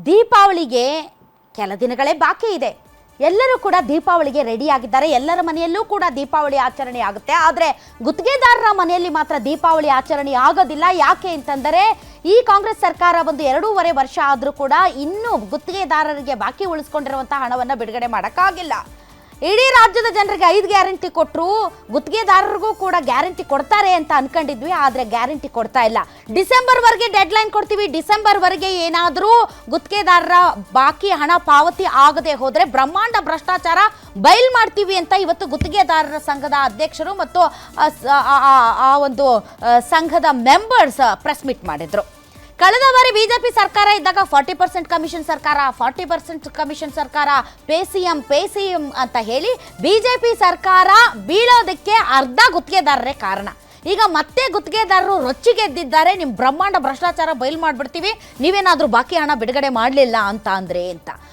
ದೀಪಾವಳಿಗೆ ಕೆಲ ದಿನಗಳೇ ಬಾಕಿ ಇದೆ. ಎಲ್ಲರೂ ಕೂಡ ದೀಪಾವಳಿಗೆ ರೆಡಿ ಆಗಿದ್ದಾರೆ. ಎಲ್ಲರ ಮನೆಯಲ್ಲೂ ಕೂಡ ದೀಪಾವಳಿ ಆಚರಣೆ ಆಗುತ್ತೆ. ಆದರೆ ಗುತ್ತಿಗೆದಾರರ ಮನೆಯಲ್ಲಿ ಮಾತ್ರ ದೀಪಾವಳಿ ಆಚರಣೆ ಆಗೋದಿಲ್ಲ. ಯಾಕೆ ಅಂತಂದರೆ ಈ ಕಾಂಗ್ರೆಸ್ ಸರ್ಕಾರ ಒಂದು 2.5 ವರ್ಷ ಆದರೂ ಕೂಡ ಇನ್ನೂ ಗುತ್ತಿಗೆದಾರರಿಗೆ ಬಾಕಿ ಉಳಿಸ್ಕೊಂಡಿರುವಂಥ ಹಣವನ್ನು ಬಿಡುಗಡೆ ಮಾಡೋಕ್ಕಾಗಿಲ್ಲ. ಇಡೀ ರಾಜ್ಯದ ಜನರಿಗೆ 5 ಗ್ಯಾರಂಟಿ ಕೊಟ್ಟರು, ಗುತ್ತಿಗೆದಾರರಿಗೂ ಕೂಡ ಗ್ಯಾರಂಟಿ ಕೊಡ್ತಾರೆ ಅಂತ ಅನ್ಕೊಂಡಿದ್ವಿ. ಆದರೆ ಗ್ಯಾರಂಟಿ ಕೊಡ್ತಾ ಇಲ್ಲ. ಡಿಸೆಂಬರ್ವರೆಗೆ ಡೆಡ್ಲೈನ್ ಕೊಡ್ತೀವಿ, ಡಿಸೆಂಬರ್ವರೆಗೆ ಏನಾದರೂ ಗುತ್ತಿಗೆದಾರರ ಬಾಕಿ ಹಣ ಪಾವತಿ ಆಗದೆ ಹೋದರೆ ಬ್ರಹ್ಮಾಂಡ ಭ್ರಷ್ಟಾಚಾರ ಬಯಲು ಮಾಡ್ತೀವಿ ಅಂತ ಇವತ್ತು ಗುತ್ತಿಗೆದಾರರ ಸಂಘದ ಅಧ್ಯಕ್ಷರು ಮತ್ತು ಆ ಒಂದು ಸಂಘದ ಮೆಂಬರ್ಸ್ ಪ್ರೆಸ್ ಮೀಟ್ ಮಾಡಿದ್ರು. ಕಳೆದ ಬಾರಿ ಬಿಜೆಪಿ ಸರ್ಕಾರ ಇದ್ದಾಗ 40% ಕಮಿಷನ್ ಸರ್ಕಾರ, 40% ಕಮಿಷನ್ ಸರ್ಕಾರ, ಪೇ ಸಿಎಂ ಅಂತ ಹೇಳಿ ಬಿಜೆಪಿ ಸರ್ಕಾರ ಬೀಳೋದಕ್ಕೆ ಅರ್ಧ ಗುತ್ತಿಗೆದಾರರೇ ಕಾರಣ. ಈಗ ಮತ್ತೆ ಗುತ್ತಿಗೆದಾರರು ರೊಚ್ಚಿಗೆದ್ದಿದ್ದಾರೆ. ನಿಮ್ಮ ಬ್ರಹ್ಮಾಂಡ ಭ್ರಷ್ಟಾಚಾರ ಬಯಲು ಮಾಡಿಬಿಡ್ತೀವಿ, ನೀವೇನಾದರೂ ಬಾಕಿ ಹಣ ಬಿಡುಗಡೆ ಮಾಡಲಿಲ್ಲ ಅಂತ.